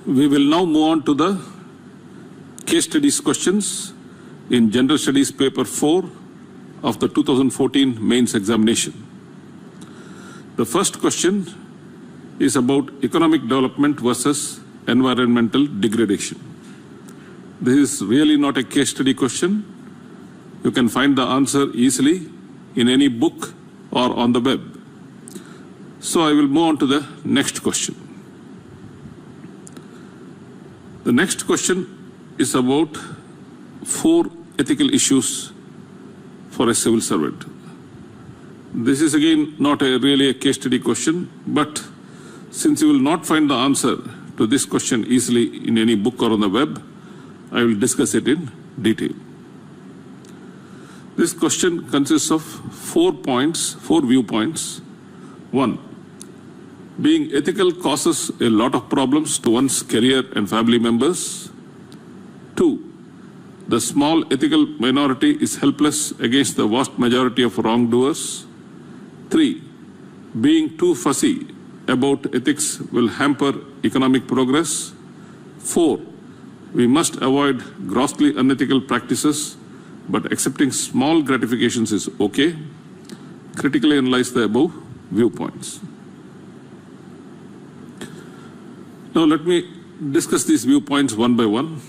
We will now move on to the case studies questions in General Studies paper 4 of the 2014 mains examination. The first question is about economic development versus environmental degradation. This is really not a case study question. You can find the answer easily in any book or on the web. So I will move on to the next question. The next question is about 4 ethical issues for a civil servant. This is again not really a case study question, but since you will not find the answer to this question easily in any book or on the web, I will discuss it in detail. This question consists of 4 viewpoints. 1. Being ethical causes a lot of problems to one's career and family members. 2. The small ethical minority is helpless against the vast majority of wrongdoers. 3. Being too fussy about ethics will hamper economic progress. 4. We must avoid grossly unethical practices, but accepting small gratifications is okay. Critically analyze the above viewpoints. Now let me discuss these viewpoints one by one.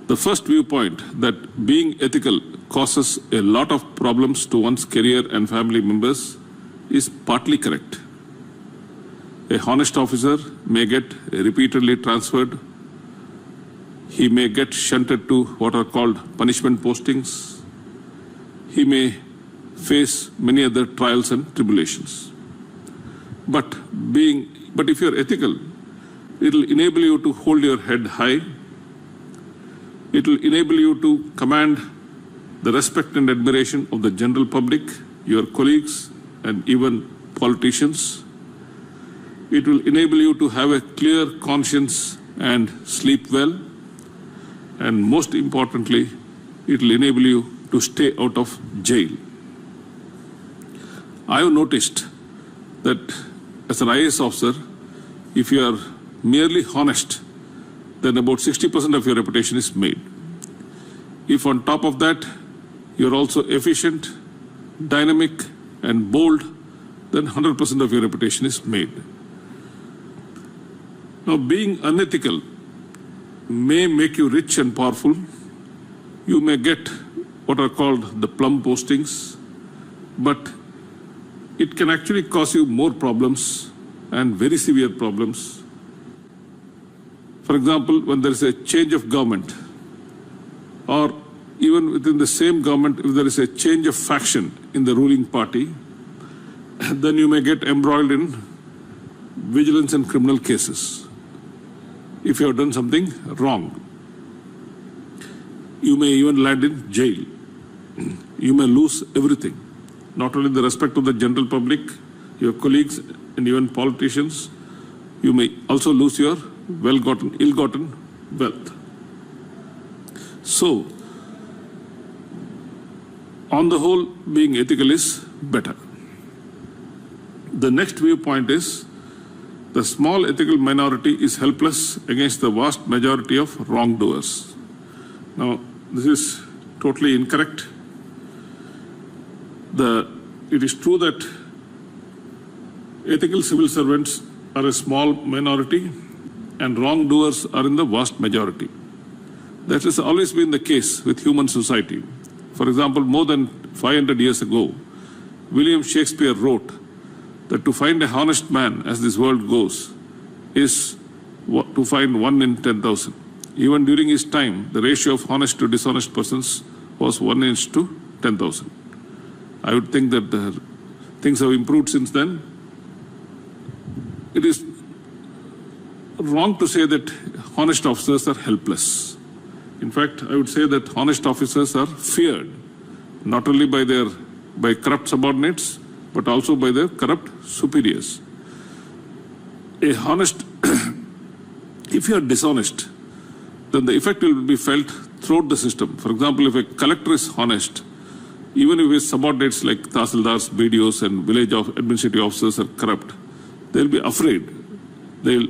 The first viewpoint, that being ethical causes a lot of problems to one's career and family members, is partly correct. A honest officer may get repeatedly transferred. He may get shunted to what are called punishment postings. He may face many other trials and tribulations. But if you're ethical, it will enable you to hold your head high. It will enable you to command the respect and admiration of the general public, your colleagues, and even politicians. It will enable you to have a clear conscience and sleep well. And most importantly, it will enable you to stay out of jail. I have noticed that as an IAS officer, if you are merely honest, then about 60% of your reputation is made. If on top of that, you're also efficient, dynamic, and bold, then 100% of your reputation is made. Now, being unethical may make you rich and powerful. You may get what are called the plum postings, but it can actually cause you more problems and very severe problems. For example, when there is a change of government, or even within the same government, if there is a change of faction in the ruling party, then you may get embroiled in vigilance and criminal cases. If you have done something wrong, you may even land in jail. You may lose everything, not only the respect of the general public, your colleagues, and even politicians. You may also lose your ill-gotten wealth. So, on the whole, being ethical is better. The next viewpoint is the small ethical minority is helpless against the vast majority of wrongdoers. Now, this is totally incorrect. It is true that ethical civil servants are a small minority and wrongdoers are in the vast majority. That has always been the case with human society. For example, more than 500 years ago, William Shakespeare wrote that to find a honest man, as this world goes, is to find 1 in 10,000. Even during his time, the ratio of honest to dishonest persons was 1:10,000. I would think that things have improved since then. It is wrong to say that honest officers are helpless. In fact, I would say that honest officers are feared, not only by corrupt subordinates, but also by their corrupt superiors. If you are dishonest, then the effect will be felt throughout the system. For example, if a collector is honest, even if his subordinates like tahsildars, BDOs, and village administrative officers are corrupt, they'll be afraid. They'll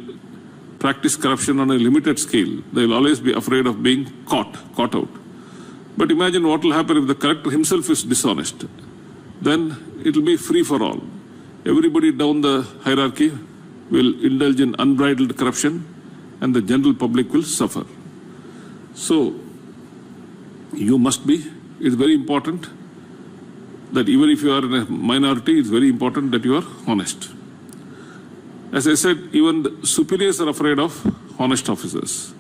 practice corruption on a limited scale, they will always be afraid of being caught out. But imagine what will happen if the collector himself is dishonest. Then it will be free for all. Everybody down the hierarchy will indulge in unbridled corruption and the general public will suffer. So, it's very important that even if you are in a minority, it's very important that you are honest. As I said, even the superiors are afraid of honest officers.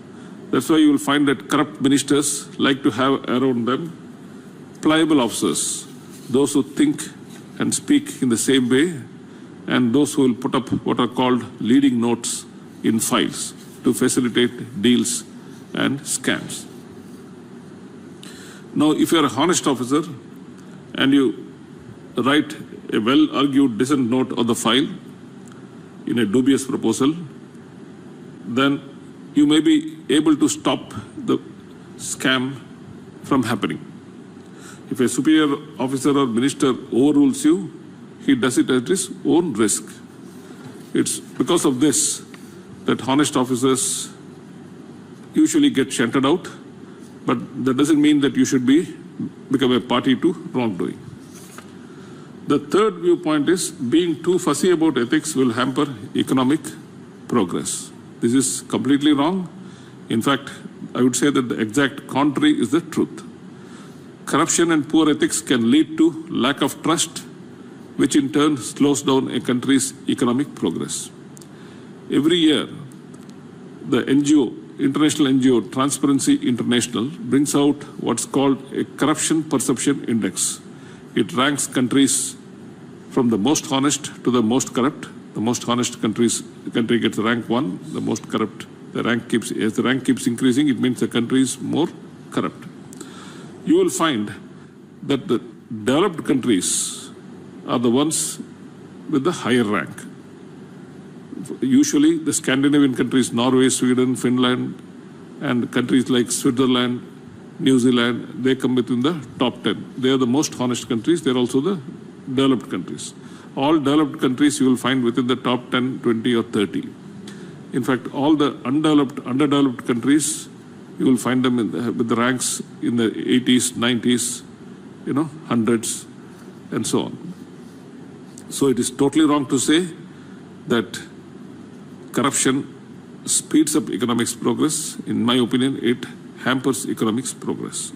That's why you will find that corrupt ministers like to have around them pliable officers, those who think and speak in the same way, and those who will put up what are called leading notes in files to facilitate deals and scams. Now, if you are a honest officer and you write a well-argued dissent note on the file in a dubious proposal, then you may be able to stop the scam from happening. If a superior officer or minister overrules you, he does it at his own risk. It's because of this that honest officers usually get shunted out, but that doesn't mean that you should become a party to wrongdoing. The third viewpoint is being too fussy about ethics will hamper economic progress. This is completely wrong. In fact, I would say that the exact contrary is the truth. Corruption and poor ethics can lead to lack of trust, which in turn slows down a country's economic progress. Every year, the international NGO Transparency International brings out what's called a corruption perception index. It ranks countries from the most honest to the most corrupt. The most honest country gets rank 1, the most corrupt, as the rank keeps increasing, it means the country is more corrupt. You will find that the developed countries are the ones with the higher rank. Usually the Scandinavian countries, Norway, Sweden, Finland, and countries like Switzerland, New Zealand, they come within the top 10. They are the most honest countries. They are also the developed countries. All developed countries you will find within the top 10, 20 or 30. In fact, all the underdeveloped countries, you will find them with the ranks in the 80s, 90s, hundreds, and so on. So it is totally wrong to say that corruption speeds up economic progress. In my opinion, it hampers economic progress.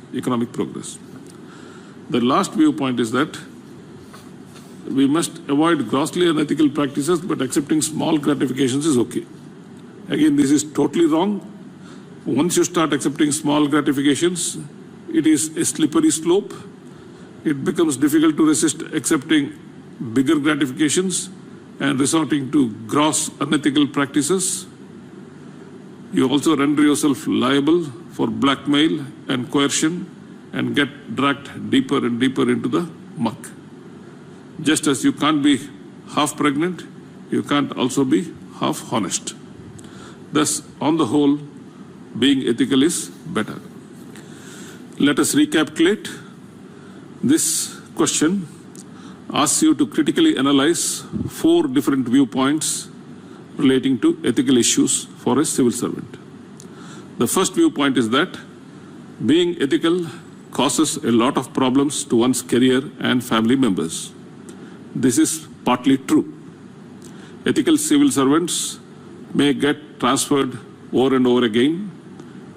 The last viewpoint is that we must avoid grossly unethical practices, but accepting small gratifications is okay. Again, this is totally wrong. Once you start accepting small gratifications, it is a slippery slope. It becomes difficult to resist accepting bigger gratifications and resorting to gross unethical practices. You also render yourself liable for blackmail and coercion and get dragged deeper and deeper into the muck. Just as you can't be half pregnant, you can't also be half honest. Thus, on the whole, being ethical is better. Let us recapitulate. This question asks you to critically analyze 4 different viewpoints relating to ethical issues for a civil servant. The first viewpoint is that being ethical causes a lot of problems to one's career and family members. This is partly true. Ethical civil servants may get transferred over and over again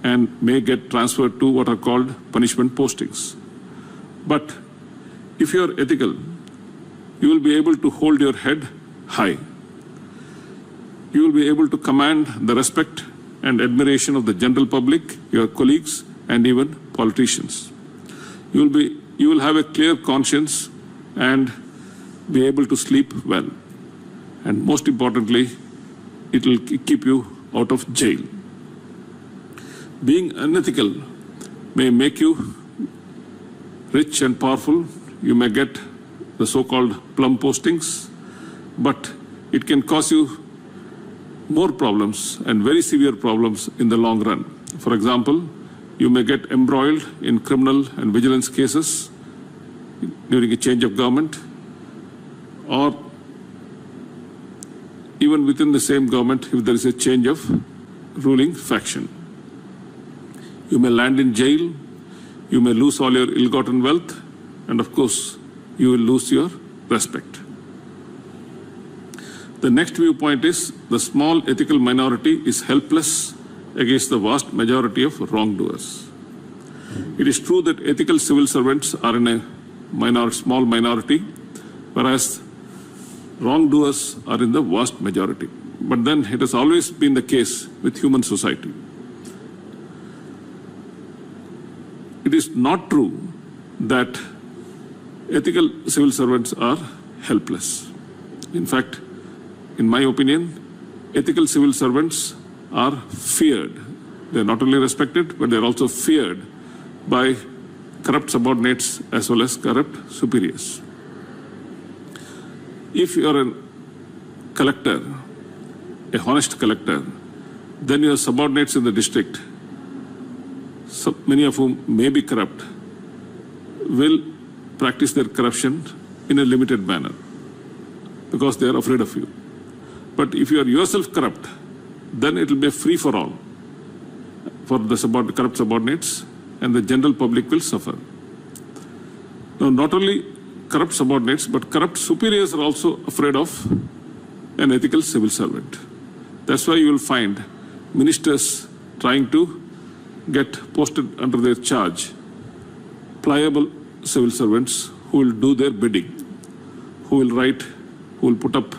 and may get transferred to what are called punishment postings. But if you are ethical, you will be able to hold your head high. You will be able to command the respect and admiration of the general public, your colleagues, and even politicians. You will have a clear conscience and be able to sleep well. And most importantly, it will keep you out of jail. Being unethical may make you rich and powerful. You may get the so-called plum postings, but it can cause you more problems and very severe problems in the long run. For example, you may get embroiled in criminal and vigilance cases during a change of government, or even within the same government if there is a change of ruling faction. You may land in jail, you may lose all your ill-gotten wealth, and of course, you will lose your respect. The next viewpoint is the small ethical minority is helpless against the vast majority of wrongdoers. It is true that ethical civil servants are in a small minority, whereas wrongdoers are in the vast majority. But then it has always been the case with human society. It is not true that ethical civil servants are helpless. In fact, in my opinion, ethical civil servants are feared. They are not only respected, but they are also feared by corrupt subordinates as well as corrupt superiors. If you are a collector, a honest collector, then your subordinates in the district, many of whom may be corrupt, will practice their corruption in a limited manner because they are afraid of you. But if you are yourself corrupt, then it will be a free-for-all for the corrupt subordinates, and the general public will suffer. Now, not only corrupt subordinates, but corrupt superiors are also afraid of an ethical civil servant. That's why you will find ministers trying to get posted under their charge pliable civil servants who will do their bidding, who will write, who will put up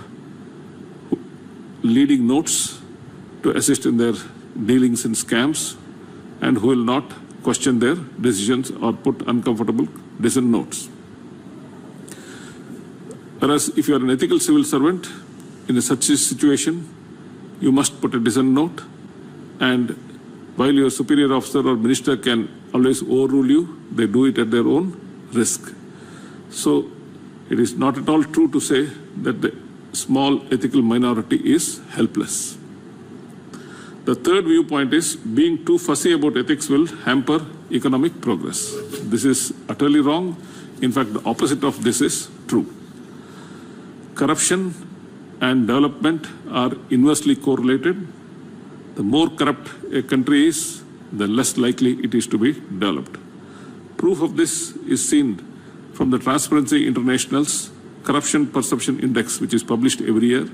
leading notes to assist in their dealings in scams, and who will not question their decisions or put uncomfortable dissent notes. Whereas if you are an ethical civil servant, in such a situation, you must put a dissent note, and while your superior officer or minister can always overrule you, they do it at their own risk. So it is not at all true to say that the small ethical minority is helpless. The third viewpoint is being too fussy about ethics will hamper economic progress. This is utterly wrong. In fact, the opposite of this is true. Corruption and development are inversely correlated. The more corrupt a country is, the less likely it is to be developed. Proof of this is seen from the Transparency International's Corruption Perception Index, which is published every year.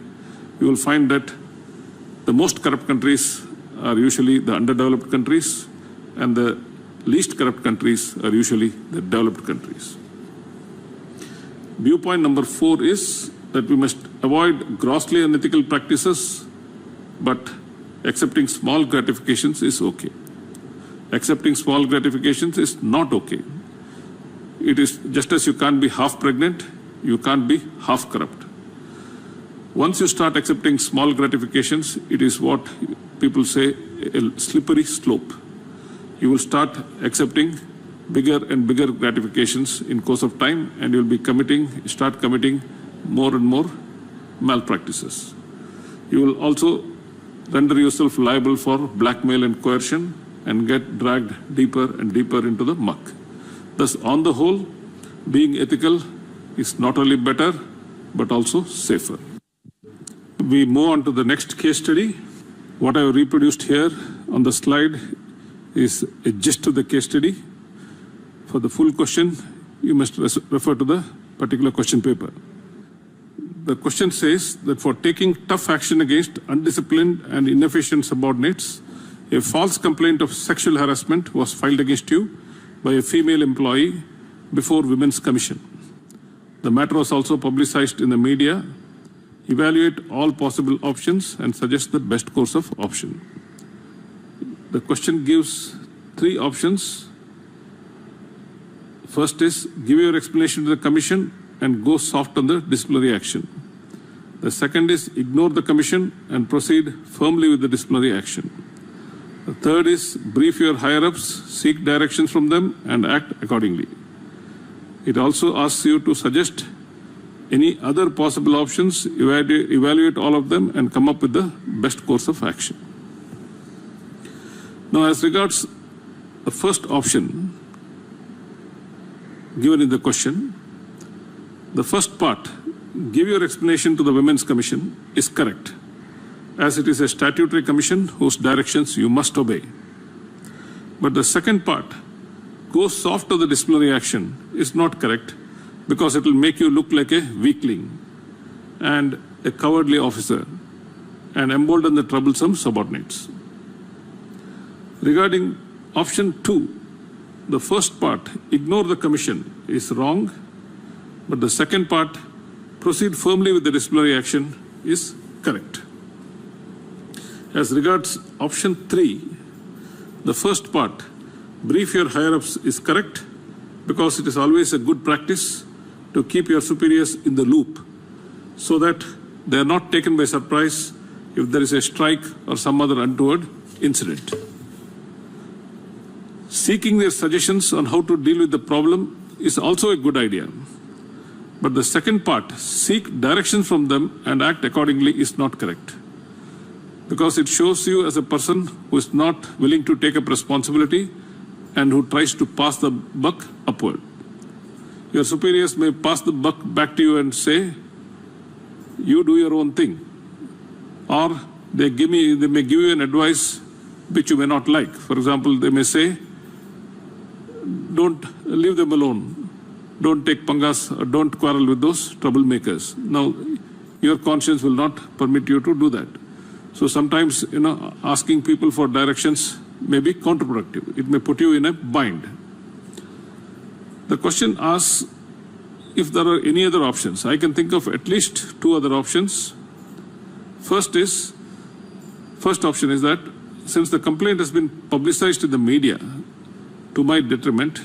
You will find that the most corrupt countries are usually the underdeveloped countries, and the least corrupt countries are usually the developed countries. Viewpoint number 4 is that we must avoid grossly unethical practices, but accepting small gratifications is okay. Accepting small gratifications is not okay. It is just as you can't be half pregnant, you can't be half corrupt. Once you start accepting small gratifications, it is what people say a slippery slope. You will start accepting bigger and bigger gratifications in course of time, and you'll be start committing more and more malpractices. You will also render yourself liable for blackmail and coercion and get dragged deeper and deeper into the muck. Thus, on the whole, being ethical is not only better, but also safer. We move on to the next case study. What I have reproduced here on the slide is a gist of the case study. For the full question, you must refer to the particular question paper. The question says that for taking tough action against undisciplined and inefficient subordinates, a false complaint of sexual harassment was filed against you by a female employee before Women's Commission. The matter was also publicized in the media. Evaluate all possible options and suggest the best course of action. The question gives 3 options. First is, give your explanation to the Commission and go soft on the disciplinary action. The second is, ignore the Commission and proceed firmly with the disciplinary action. The third is, brief your higher-ups, seek directions from them, and act accordingly. It also asks you to suggest any other possible options, evaluate all of them, and come up with the best course of action. Now, as regards the first option given in the question, the first part, give your explanation to the Women's Commission, is correct. as it is a statutory commission whose directions you must obey. But the second part, go soft on the disciplinary action, is not correct because it will make you look like a weakling and a cowardly officer and embolden the troublesome subordinates. Regarding option 2, the first part, ignore the commission, is wrong, but the second part, proceed firmly with the disciplinary action, is correct. As regards option 3, the first part, brief your higher-ups, is correct because it is always a good practice to keep your superiors in the loop so that they are not taken by surprise if there is a strike or some other untoward incident. Seeking their suggestions on how to deal with the problem is also a good idea. But the second part, seek directions from them and act accordingly, is not correct. Because it shows you as a person who is not willing to take up responsibility and who tries to pass the buck upward. Your superiors may pass the buck back to you and say, you do your own thing. Or they may give you an advice which you may not like. For example, they may say, don't leave them alone. Don't take pangas, or don't quarrel with those troublemakers. Now, your conscience will not permit you to do that. So sometimes, asking people for directions may be counterproductive. It may put you in a bind. The question asks if there are any other options. I can think of at least 2 other options. First option is that since the complaint has been publicized in the media to my detriment,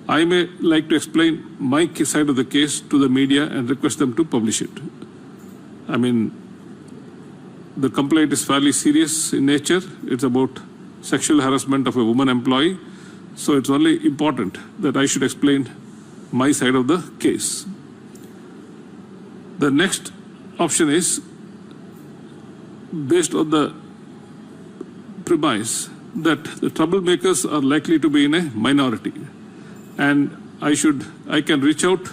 I may like to explain my side of the case to the media and request them to publish it. I mean, the complaint is fairly serious in nature. It's about sexual harassment of a woman employee. So it's only important that I should explain my side of the case. The next option is based on the premise that the troublemakers are likely to be in a minority. And I can reach out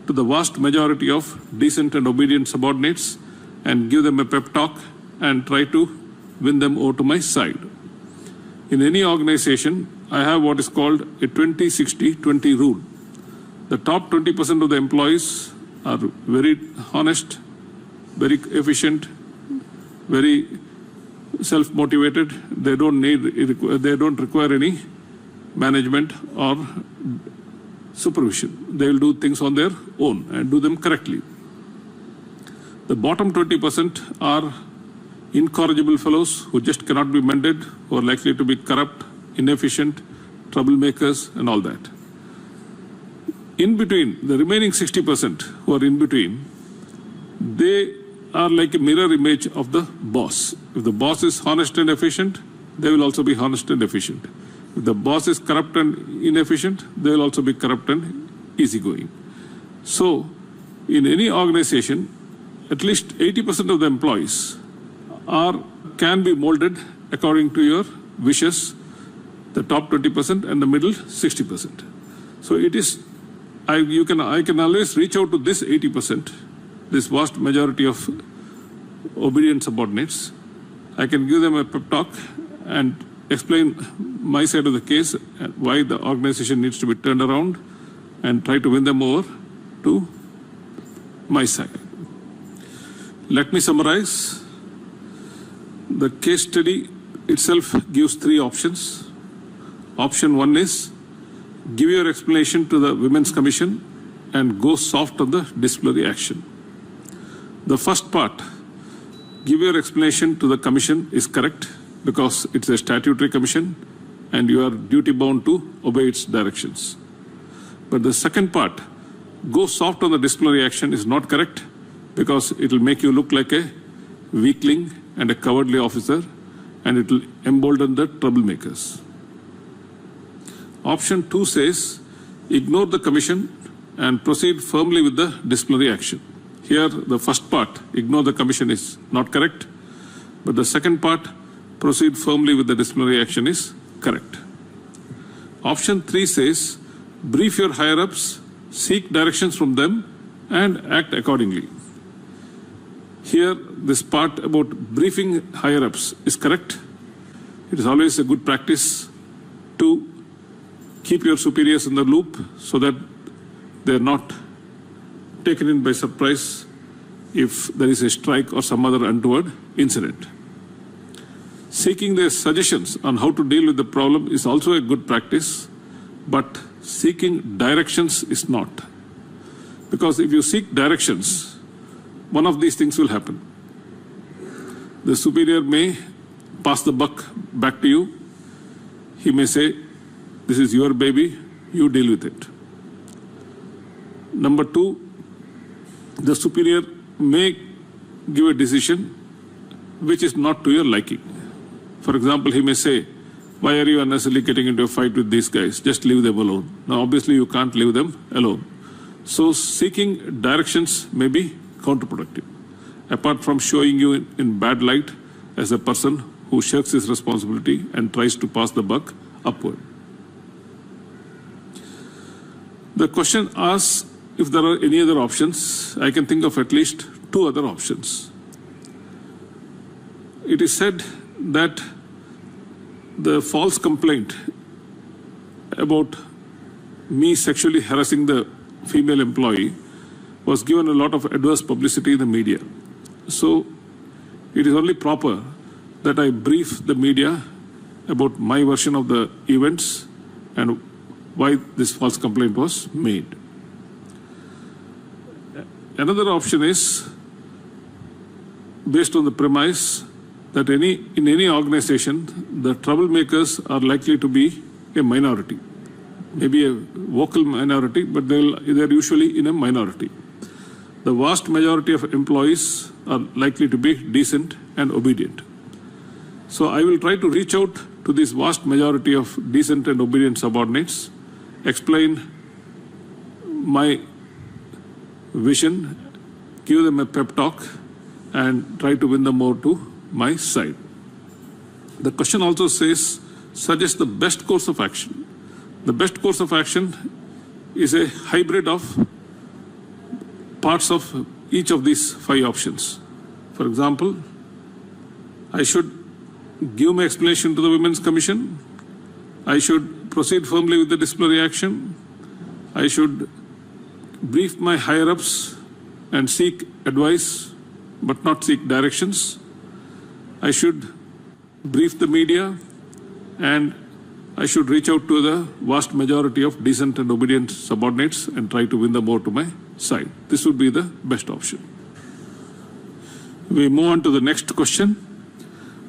to the vast majority of decent and obedient subordinates and give them a pep talk and try to win them over to my side. In any organization, I have what is called a 20-60-20 rule. The top 20% of the employees are very honest, very efficient, very self-motivated. They don't require any management or supervision. They will do things on their own and do them correctly. The bottom 20% are incorrigible fellows who just cannot be mended, who are likely to be corrupt, inefficient, troublemakers, and all that. In between, the remaining 60% who are in between, they are like a mirror image of the boss. If the boss is honest and efficient, they will also be honest and efficient. If the boss is corrupt and inefficient, they will also be corrupt and easygoing. So, in any organization, at least 80% of the employees can be molded according to your wishes, the top 20% and the middle 60%. So it is, I can always reach out to this 80%, this vast majority of obedient subordinates. I can give them a pep talk and explain my side of the case, why the organization needs to be turned around, and try to win them over to my side. Let me summarize. The case study itself gives 3 options. Option 1 is give your explanation to the Women's Commission and go soft on the disciplinary action. The first part, give your explanation to the Commission, is correct because it's a statutory commission and you are duty bound to obey its directions. But the second part, go soft on the disciplinary action, is not correct because it will make you look like a weakling and a cowardly officer, and it will embolden the troublemakers. Option 2 says, ignore the commission and proceed firmly with the disciplinary action. Here, the first part, ignore the commission, is not correct, but the second part, proceed firmly with the disciplinary action, is correct. Option 3 says, brief your higher-ups, seek directions from them, and act accordingly. Here, this part about briefing higher-ups is correct. It is always a good practice to keep your superiors in the loop so that they are not taken in by surprise if there is a strike or some other untoward incident. Seeking their suggestions on how to deal with the problem is also a good practice, but seeking directions is not. Because if you seek directions, one of these things will happen. The superior may pass the buck back to you. He may say, this is your baby, you deal with it. Number two, the superior may give a decision which is not to your liking. For example, he may say, why are you unnecessarily getting into a fight with these guys? Just leave them alone. Now, obviously, you can't leave them alone. So, seeking directions may be counterproductive, apart from showing you in bad light as a person who shirks his responsibility and tries to pass the buck upward. The question asks if there are any other options. I can think of at least two other options. It is said that the false complaint about me sexually harassing the female employee was given a lot of adverse publicity in the media. So it is only proper that I brief the media about my version of the events and why this false complaint was made. Another option is based on the premise that in any organization, the troublemakers are likely to be a minority. Maybe a vocal minority, but they're usually in a minority. The vast majority of employees are likely to be decent and obedient. So I will try to reach out to this vast majority of decent and obedient subordinates, explain my vision, give them a pep talk, and try to win them over to my side. The question also says, suggest the best course of action. The best course of action is a hybrid of parts of each of these 5 options. For example, I should give my explanation to the Women's Commission. I should proceed firmly with the disciplinary action. I should brief my higher-ups and seek advice, but not seek directions. I should brief the media, and I should reach out to the vast majority of decent and obedient subordinates and try to win them over to my side. This would be the best option. We move on to the next question.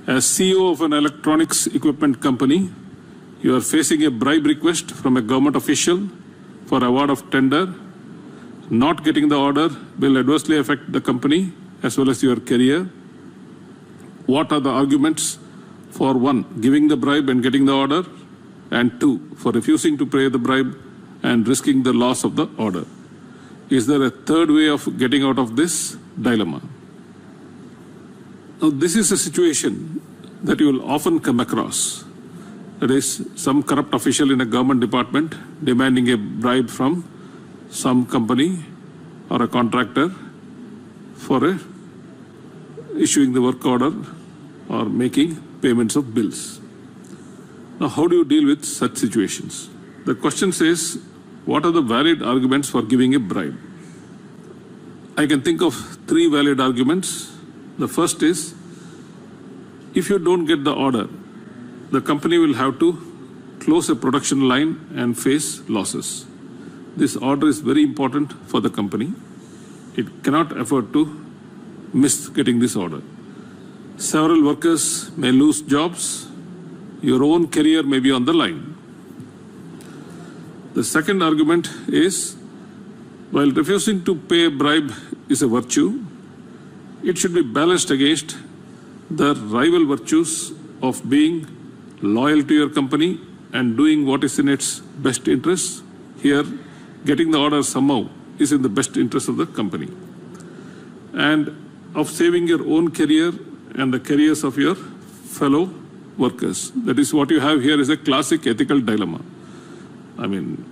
As CEO of an electronics equipment company, you are facing a bribe request from a government official for award of tender. Not getting the order will adversely affect the company as well as your career. What are the arguments for 1, giving the bribe and getting the order, and 2, for refusing to pay the bribe and risking the loss of the order? Is there a third way of getting out of this dilemma? Now, this is a situation that you will often come across. That is, some corrupt official in a government department demanding a bribe from some company or a contractor for issuing the work order or making payments of bills. Now, how do you deal with such situations? The question says, what are the valid arguments for giving a bribe? I can think of 3 valid arguments. The first is, if you don't get the order, the company will have to close a production line and face losses. This order is very important for the company. It cannot afford to miss getting this order. Several workers may lose jobs. Your own career may be on the line. The second argument is, while refusing to pay a bribe is a virtue, it should be balanced against the rival virtues of being loyal to your company and doing what is in its best interest. Here, getting the order somehow is in the best interest of the company. And of saving your own career and the careers of your fellow workers. That is what you have here is a classic ethical dilemma. I mean,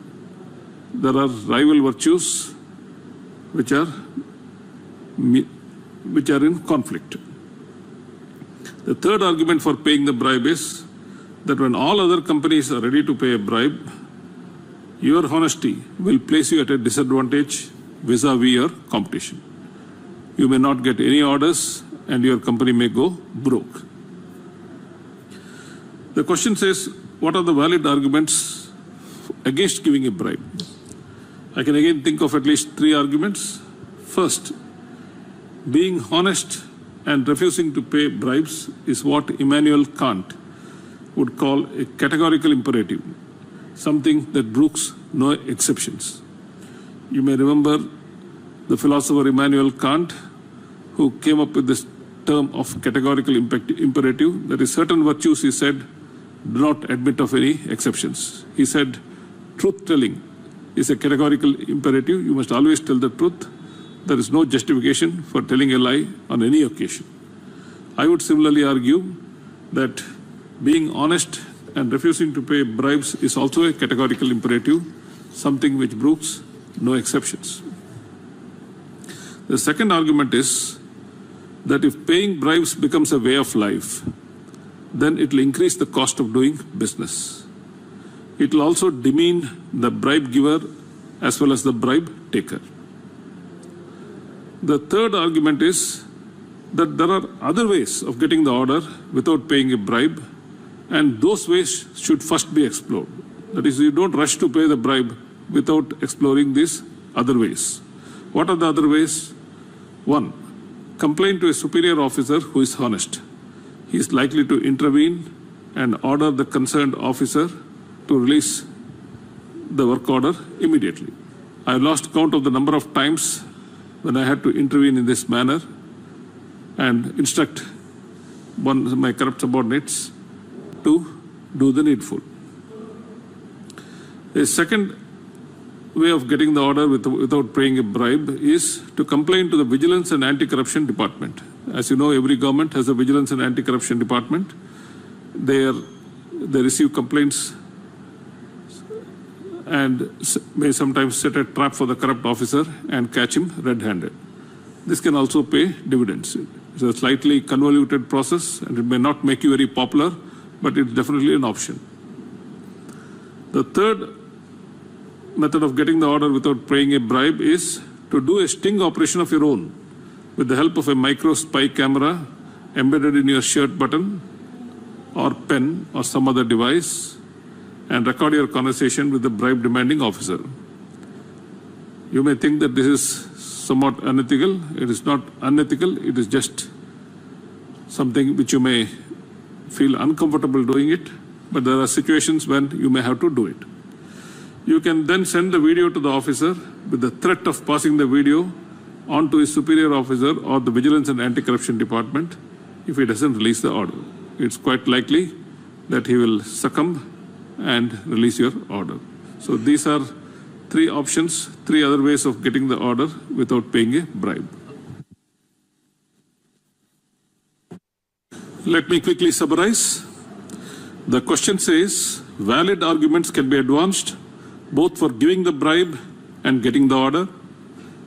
there are rival virtues which are which are in conflict. The third argument for paying the bribe is that when all other companies are ready to pay a bribe, your honesty will place you at a disadvantage vis-a-vis your competition. You may not get any orders and your company may go broke. The question says, what are the valid arguments against giving a bribe? I can again think of at least three arguments. First, being honest and refusing to pay bribes is what Immanuel Kant would call a categorical imperative, something that brooks no exceptions. You may remember the philosopher Immanuel Kant, who came up with this term of categorical imperative. That is, certain virtues, he said, do not admit of any exceptions. He said, truth-telling is a categorical imperative. You must always tell the truth. There is no justification for telling a lie on any occasion. I would similarly argue that being honest and refusing to pay bribes is also a categorical imperative, something which brooks no exceptions. The second argument is that if paying bribes becomes a way of life, then it will increase the cost of doing business. It will also demean the bribe giver as well as the bribe taker. The third argument is that there are other ways of getting the order without paying a bribe, and those ways should first be explored. That is, you don't rush to pay the bribe without exploring these other ways. What are the other ways? One, complain to a superior officer who is honest. He is likely to intervene and order the concerned officer to release the work order immediately. I lost count of the number of times when I had to intervene in this manner and instruct one of my corrupt subordinates to do the needful. A second way of getting the order without paying a bribe is to complain to the Vigilance and Anti-Corruption Department. As you know, every government has a Vigilance and Anti-Corruption Department. They receive complaints and may sometimes set a trap for the corrupt officer and catch him red-handed. This can also pay dividends. It's a slightly convoluted process and it may not make you very popular, but it's definitely an option. The third method of getting the order without paying a bribe is to do a sting operation of your own with the help of a micro spy camera embedded in your shirt button or pen or some other device, and record your conversation with the bribe demanding officer. You may think that this is somewhat unethical. It is not unethical. It is just something which you may feel uncomfortable doing it, but there are situations when you may have to do it. You can then send the video to the officer with the threat of passing the video on to his superior officer or the Vigilance and Anti-Corruption Department if he doesn't release the order. It's quite likely that he will succumb and release your order. So these are three options, three other ways of getting the order without paying a bribe. Let me quickly summarize. The question says, valid arguments can be advanced both for giving the bribe and getting the order,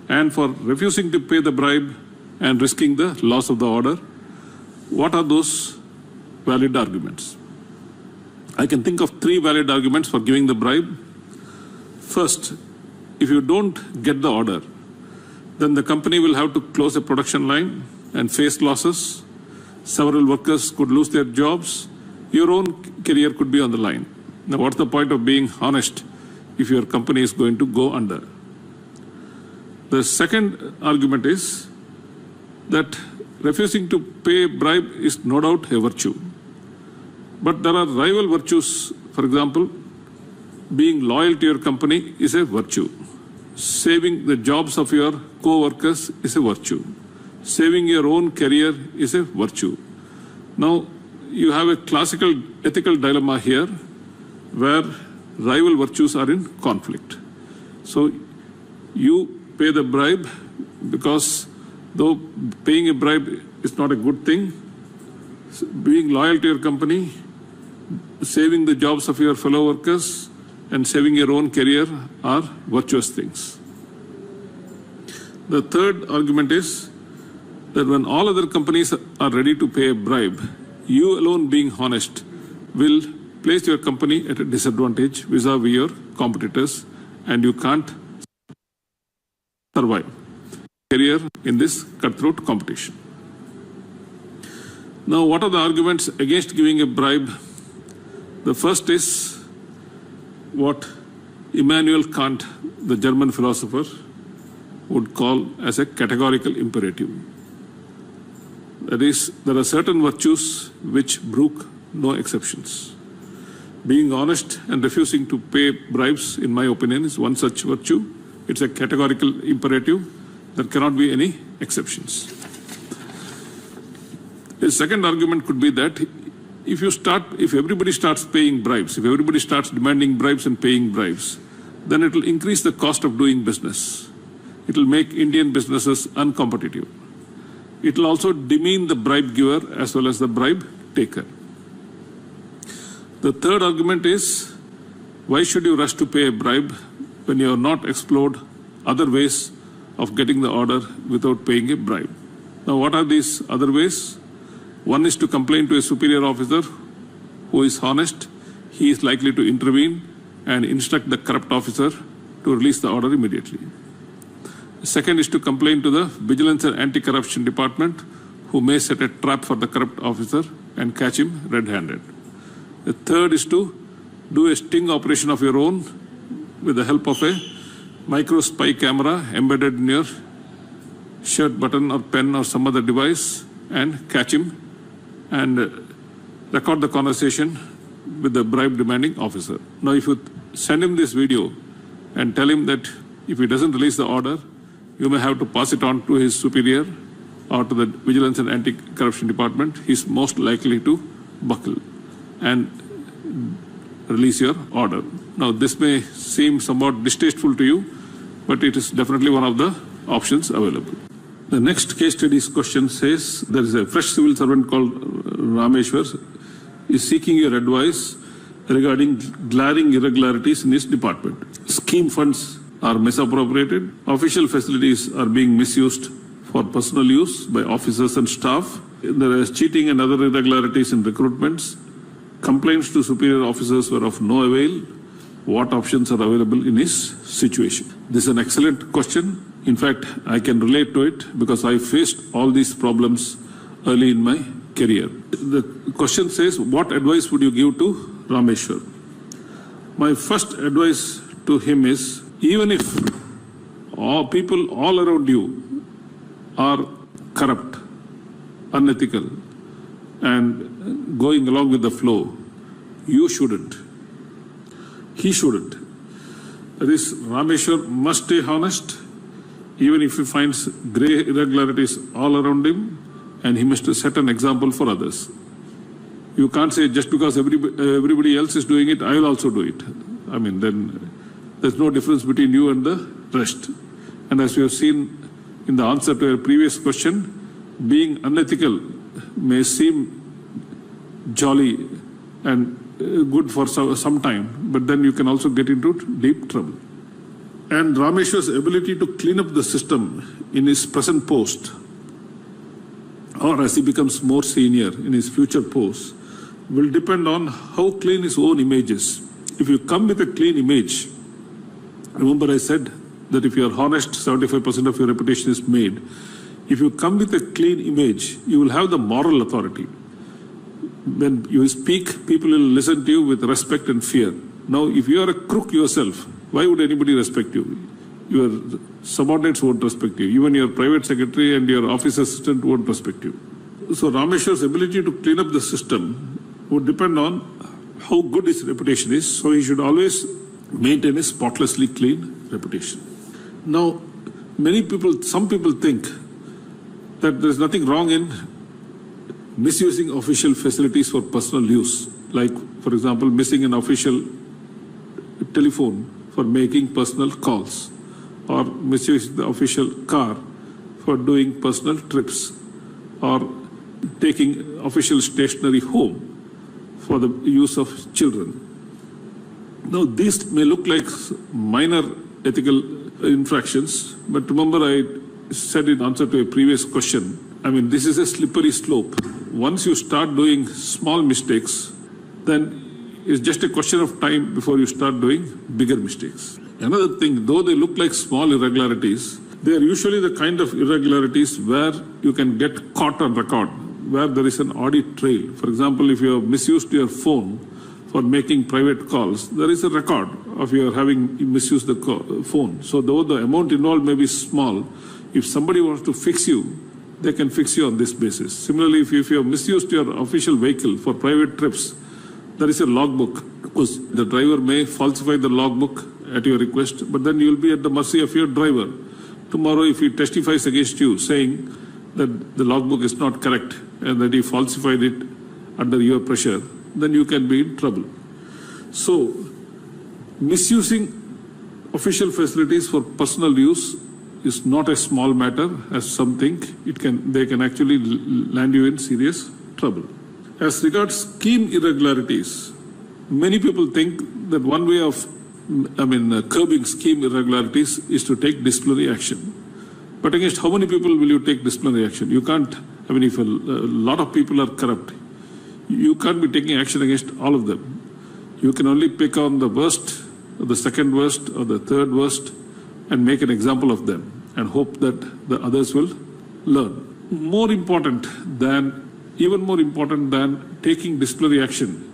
and for refusing to pay the bribe and risking the loss of the order. What are those valid arguments? I can think of three valid arguments for giving the bribe. First, if you don't get the order, then the company will have to close a production line and face losses. Several workers could lose their jobs. Your own career could be on the line. Now, what's the point of being honest if your company is going to go under? The second argument is that refusing to pay a bribe is no doubt a virtue. But there are rival virtues. For example, being loyal to your company is a virtue. Saving the jobs of your co-workers is a virtue. Saving your own career is a virtue. Now, you have a classical ethical dilemma here where rival virtues are in conflict. So you pay the bribe because though paying a bribe is not a good thing, being loyal to your company, saving the jobs of your fellow workers, and saving your own career are virtuous things. The third argument is that when all other companies are ready to pay a bribe, you alone being honest will place your company at a disadvantage vis-a-vis your competitors, and you can't survive career in this cutthroat competition. Now, what are the arguments against giving a bribe? The first is what Immanuel Kant, the German philosopher, would call as a categorical imperative. That is, there are certain virtues which brook no exceptions. Being honest and refusing to pay bribes, in my opinion, is one such virtue. It's a categorical imperative. There cannot be any exceptions. The second argument could be that if everybody starts paying bribes, if everybody starts demanding bribes and paying bribes, then it will increase the cost of doing business. It will make Indian businesses uncompetitive. It will also demean the bribe giver as well as the bribe taker. The third argument is, why should you rush to pay a bribe when you have not explored other ways of getting the order without paying a bribe? Now, what are these other ways? One is to complain to a superior officer who is honest. He is likely to intervene and instruct the corrupt officer to release the order immediately. The second is to complain to the Vigilance and Anti-Corruption Department, who may set a trap for the corrupt officer and catch him red-handed. The third is to do a sting operation of your own with the help of a micro spy camera embedded in your shirt button or pen or some other device and catch him and record the conversation with the bribe demanding officer. Now, if you send him this video and tell him that if he doesn't release the order, you may have to pass it on to his superior or to the Vigilance and Anti-Corruption Department, he's most likely to buckle and release your order. Now, this may seem somewhat distasteful to you, but it is definitely one of the options available. The next case studies question says, there is a fresh civil servant called Rameshwar is seeking your advice regarding glaring irregularities in his department. Scheme funds are misappropriated, official facilities are being misused for personal use by officers and staff, there is cheating and other irregularities in recruitments, complaints to superior officers were of no avail. What options are available in his situation? This is an excellent question. In fact, I can relate to it because I faced all these problems early in my career. The question says, what advice would you give to Rameshwar? My first advice to him is, even if all people all around you are corrupt, unethical, and going along with the flow, you shouldn't. He shouldn't. That is, Rameshwar must stay honest, even if he finds grey irregularities all around him, and he must set an example for others. You can't say just because everybody else is doing it, I will also do it. I mean, then there's no difference between you and the rest. And as we have seen in the answer to a previous question, being unethical may seem jolly and good for some time, but then you can also get into deep trouble. And Rameshwar's ability to clean up the system in his present post, or as he becomes more senior in his future post, will depend on how clean his own image is. If you come with a clean image, remember I said that if you are honest, 75% of your reputation is made. If you come with a clean image, you will have the moral authority. When you speak, people will listen to you with respect and fear. Now, if you are a crook yourself, why would anybody respect you? Your subordinates won't respect you. Even your private secretary and your office assistant won't respect you. So Rameshwar's ability to clean up the system would depend on how good his reputation is. So he should always maintain a spotlessly clean reputation. Now, some people think that there is nothing wrong in misusing official facilities for personal use. Like, for example, missing an official telephone for making personal calls, or misusing the official car for doing personal trips, or taking official stationery home for the use of children. Now, these may look like minor ethical infractions, but remember I said in answer to a previous question I mean, this is a slippery slope. Once you start doing small mistakes, then it's just a question of time before you start doing bigger mistakes. Another thing, though they look like small irregularities, they are usually the kind of irregularities where you can get caught on record, where there is an audit trail. For example, if you have misused your phone for making private calls, there is a record of your having misused the phone. So though the amount involved may be small, if somebody wants to fix you, they can fix you on this basis. Similarly, if you have misused your official vehicle for private trips, there is a logbook. Because the driver may falsify the logbook at your request, but then you will be at the mercy of your driver. Tomorrow, if he testifies against you, saying that the logbook is not correct and that he falsified it under your pressure, then you can be in trouble. So, misusing official facilities for personal use is not a small matter, as some think. They can actually land you in serious trouble. As regards scheme irregularities, many people think that one way of curbing scheme irregularities is to take disciplinary action. But against how many people will you take disciplinary action? You can't, if a lot of people are corrupt, you can't be taking action against all of them. You can only pick on the worst, or the second worst, or the third worst, and make an example of them, and hope that the others will learn. Even more important than taking disciplinary action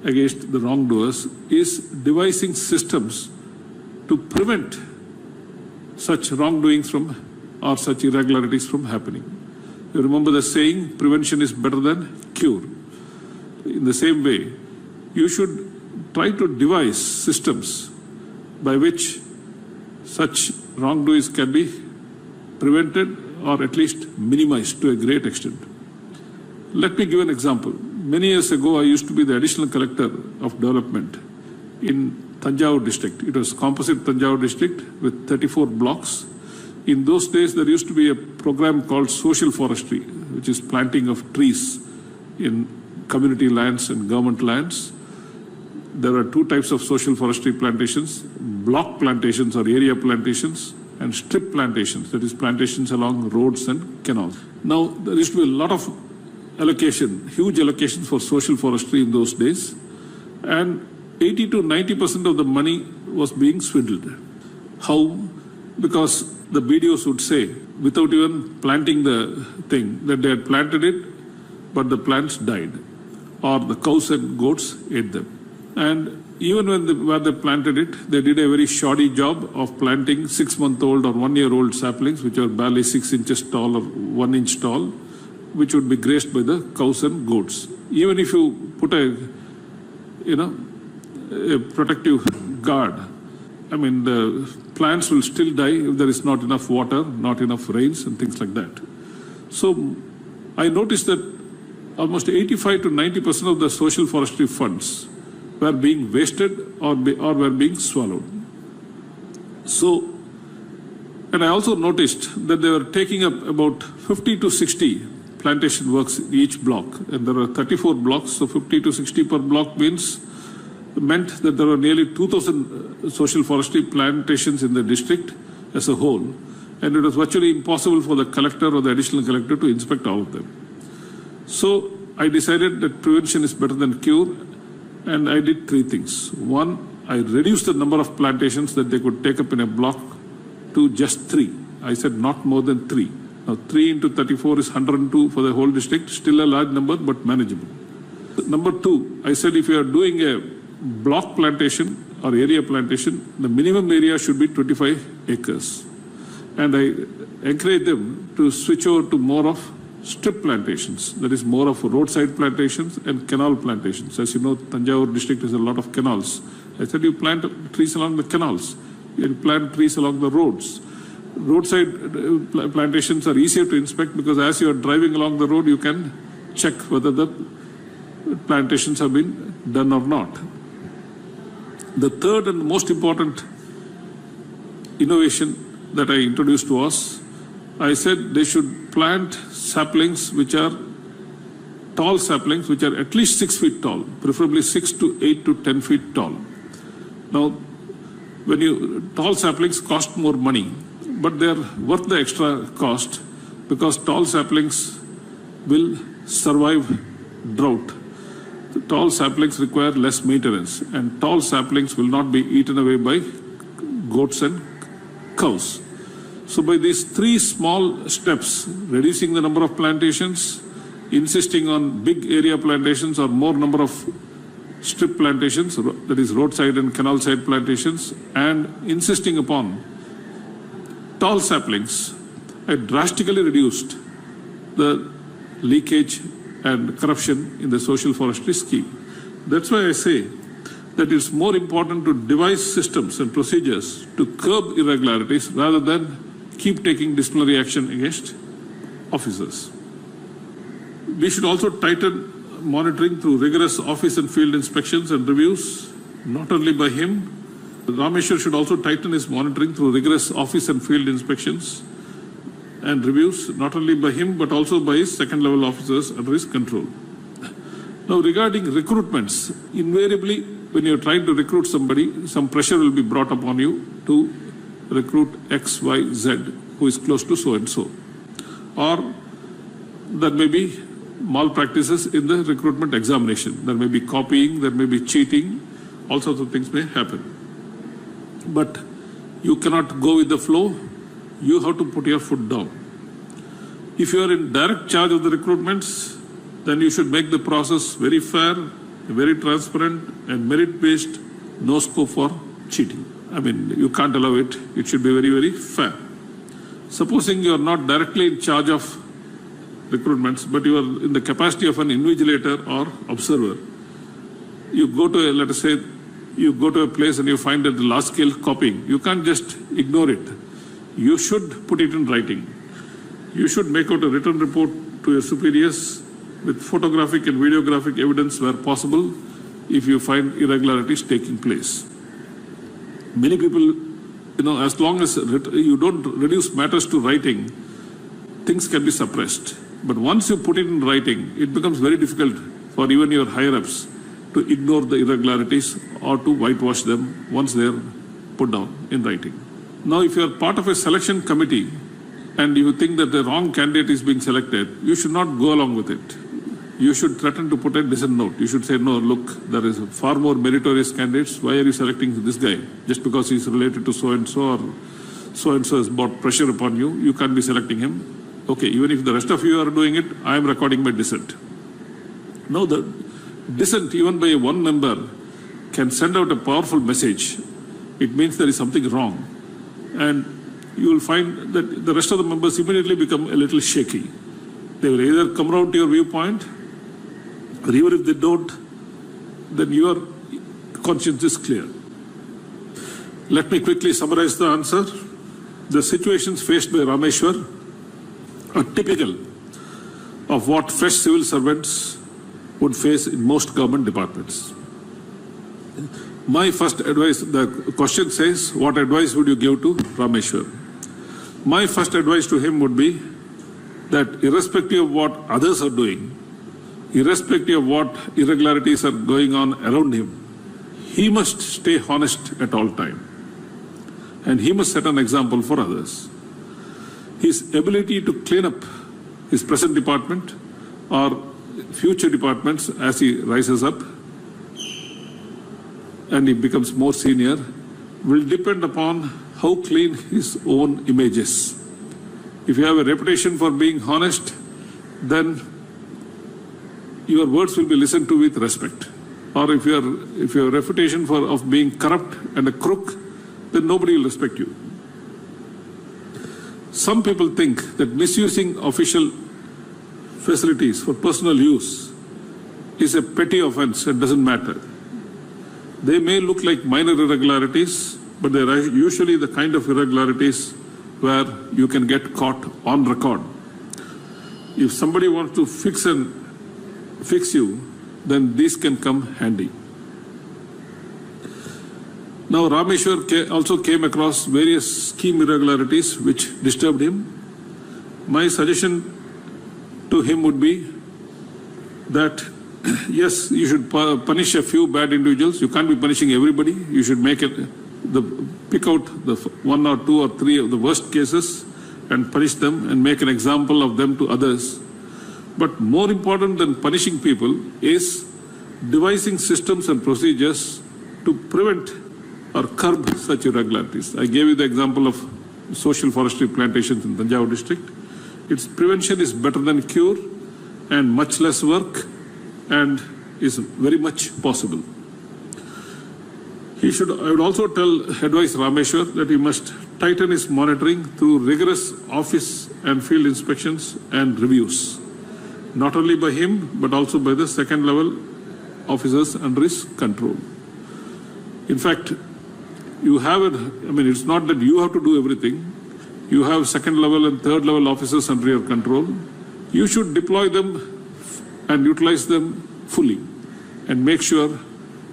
against the wrongdoers is devising systems to prevent such wrongdoings or such irregularities from happening. You remember the saying, prevention is better than cure. In the same way, you should try to devise systems by which such wrongdoings can be prevented or at least minimized to a great extent. Let me give an example. Many years ago, I used to be the additional collector of development in Thanjavur district. It was composite Thanjavur district with 34 blocks. In those days, there used to be a program called social forestry, which is planting of trees in community lands and government lands. There are two types of social forestry plantations: block plantations or area plantations, and strip plantations, that is plantations along roads and canals. Now, there used to be a lot of huge allocations for social forestry in those days, and 80 to 90% of the money was being swindled. How? Because the BDOs would say, without even planting the thing, that they had planted it, but the plants died, or the cows and goats ate them. And even where they planted it, they did a very shoddy job of planting 6-month-old or 1-year-old saplings, which are barely 6 inches tall or 1 inch tall, which would be grazed by the cows and goats. Even if you put a protective guard, the plants will still die if there is not enough water, not enough rains and things like that. So I noticed that almost 85 to 90% of the social forestry funds were being wasted or were being swallowed. So, and I also noticed that they were taking up about 50 to 60 plantation works in each block, and there are 34 blocks, so 50 to 60 per block meant that there were nearly 2,000 social forestry plantations in the district as a whole, and it was virtually impossible for the collector or the additional collector to inspect all of them. So I decided that prevention is better than cure, and I did 3 things. One, I reduced the number of plantations that they could take up in a block to just 3. I said not more than 3. Now 3 into 34 is 102 for the whole district, still a large number but manageable. Number 2, I said if you are doing a block plantation or area plantation, the minimum area should be 25 acres. And I encourage them to switch over to more of strip plantations, that is more of roadside plantations and canal plantations. As you know, Thanjavur district has a lot of canals. I said you plant trees along the canals, you plant trees along the roads. Roadside plantations are easier to inspect because as you are driving along the road, you can check whether the plantations have been done or not. The third and most important innovation that I introduced was, I said they should plant saplings which are tall saplings, which are at least 6 feet tall, preferably 6 to 8 to 10 feet tall. Now, tall saplings cost more money, but they're worth the extra cost because tall saplings will survive drought. The tall saplings require less maintenance, and tall saplings will not be eaten away by goats and cows. So by these three small steps, reducing the number of plantations, insisting on big area plantations or more number of strip plantations, that is roadside and canal side plantations, and insisting upon tall saplings, I drastically reduced the leakage and corruption in the social forestry scheme. That's why I say that it's more important to devise systems and procedures to curb irregularities rather than keep taking disciplinary action against officers. We should also tighten monitoring through rigorous office and field inspections and reviews, not only by him. Rameshwar should also tighten his monitoring through rigorous office and field inspections and reviews, not only by him, but also by his second level officers under his control. Now, regarding recruitments, invariably, when you're trying to recruit somebody, some pressure will be brought upon you to recruit X, Y, Z, who is close to so-and-so. Or there may be malpractices in the recruitment examination. There may be copying, there may be cheating, all sorts of things may happen. But you cannot go with the flow. You have to put your foot down. If you are in direct charge of the recruitments, then you should make the process very fair, very transparent, and merit-based, no scope for cheating. I mean, you can't allow it. It should be very, very fair. Supposing you are not directly in charge of recruitments, but you are in the capacity of an invigilator or observer, you go to, let us say, you go to a place and you find that the large-scale copying. You can't just ignore it. You should put it in writing. You should make out a written report to your superiors with photographic and videographic evidence where possible if you find irregularities taking place. Many people, as long as you don't reduce matters to writing, things can be suppressed. But once you put it in writing, it becomes very difficult for even your higher-ups to ignore the irregularities or to whitewash them once they are put down in writing. Now, if you are part of a selection committee and you think that the wrong candidate is being selected, you should not go along with it. You should threaten to put a dissent note. You should say, no, look, there is far more meritorious candidates. Why are you selecting this guy? Just because he's related to so-and-so or so-and-so has brought pressure upon you, you can't be selecting him. Okay, even if the rest of you are doing it, I am recording my dissent. Now, the dissent, even by one member, can send out a powerful message. It means there is something wrong. And you will find that the rest of the members immediately become a little shaky. They will either come around to your viewpoint, or even if they don't, then your conscience is clear. Let me quickly summarize the answer. The situations faced by Rameshwar are typical of what fresh civil servants would face in most government departments. My first advice, the question says, what advice would you give to Rameshwar? My first advice to him would be that irrespective of what others are doing, irrespective of what irregularities are going on around him, he must stay honest at all times. And he must set an example for others. His ability to clean up his present department or future departments as he rises up and he becomes more senior will depend upon how clean his own image is. If you have a reputation for being honest, then your words will be listened to with respect. Or if you have a reputation of being corrupt and a crook, then nobody will respect you. Some people think that misusing official facilities for personal use is a petty offense and doesn't matter. They may look like minor irregularities, but they are usually the kind of irregularities where you can get caught on record. If somebody wants to fix you, then these can come handy. Now, Rameshwar also came across various scheme irregularities which disturbed him. My suggestion to him would be that, yes, you should punish a few bad individuals. You can't be punishing everybody. You should pick out the one or two or three of the worst cases and punish them and make an example of them to others. But more important than punishing people is devising systems and procedures to prevent or curb such irregularities. I gave you the example of social forestry plantations in Tanjavur district. Its prevention is better than cure and much less work and is very much possible. I would also advise Rameshwar that he must tighten his monitoring through rigorous office and field inspections and reviews, not only by him, but also by the second level officers under his control. In fact, it's not that you have to do everything. You have second level and third level officers under your control. You should deploy them and utilize them fully and make sure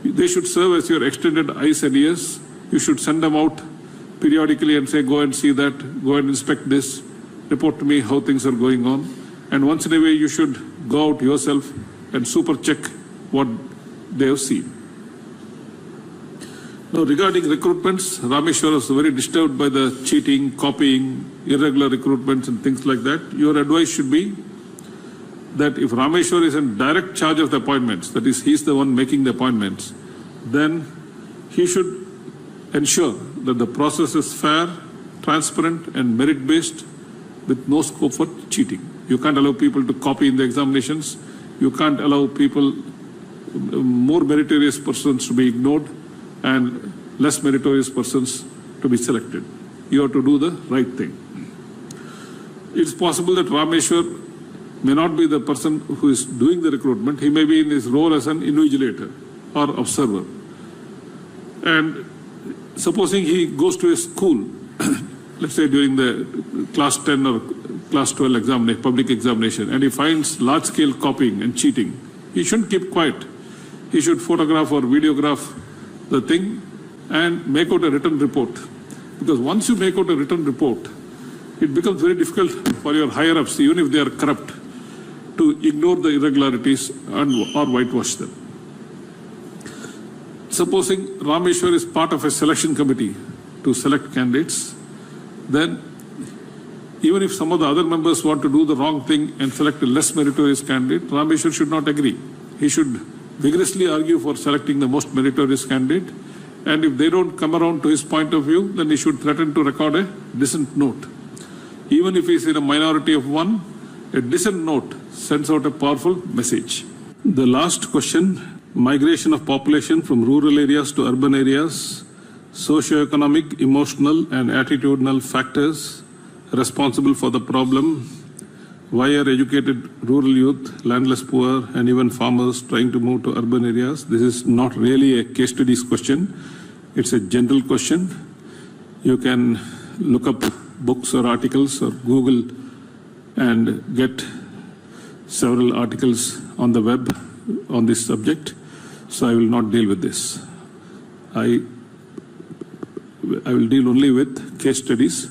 they should serve as your extended eyes and ears. You should send them out periodically and say, go and see that, go and inspect this, report to me how things are going on. And once in a way, you should go out yourself and super check what they have seen. Now, regarding recruitments, Rameshwar was very disturbed by the cheating, copying, irregular recruitments and things like that. Your advice should be that if Rameshwar is in direct charge of the appointments, that is, he's the one making the appointments, then he should ensure that the process is fair, transparent and merit-based with no scope for cheating. You can't allow people to copy in the examinations. You can't allow people, more meritorious persons to be ignored and less meritorious persons to be selected. You have to do the right thing. It's possible that Rameshwar may not be the person who is doing the recruitment. He may be in his role as an invigilator or observer. And supposing he goes to a school, let's say during the class 10 or class 12 examination, public examination, and he finds large-scale copying and cheating, he shouldn't keep quiet. He should photograph or videograph the thing and make out a written report. Because once you make out a written report, it becomes very difficult for your higher-ups, even if they are corrupt, to ignore the irregularities or whitewash them. Supposing Rameshwar is part of a selection committee to select candidates, then even if some of the other members want to do the wrong thing and select a less meritorious candidate, Rameshwar should not agree. He should vigorously argue for selecting the most meritorious candidate, and if they don't come around to his point of view, then he should threaten to record a dissent note. Even if he is in a minority of one, a dissent note sends out a powerful message. The last question, migration of population from rural areas to urban areas, socio-economic, emotional and attitudinal factors responsible for the problem. Why are educated rural youth, landless poor and even farmers trying to move to urban areas? This is not really a case studies question. It's a general question. You can look up books or articles or Google and get several articles on the web on this subject. So I will not deal with this. I will deal only with case studies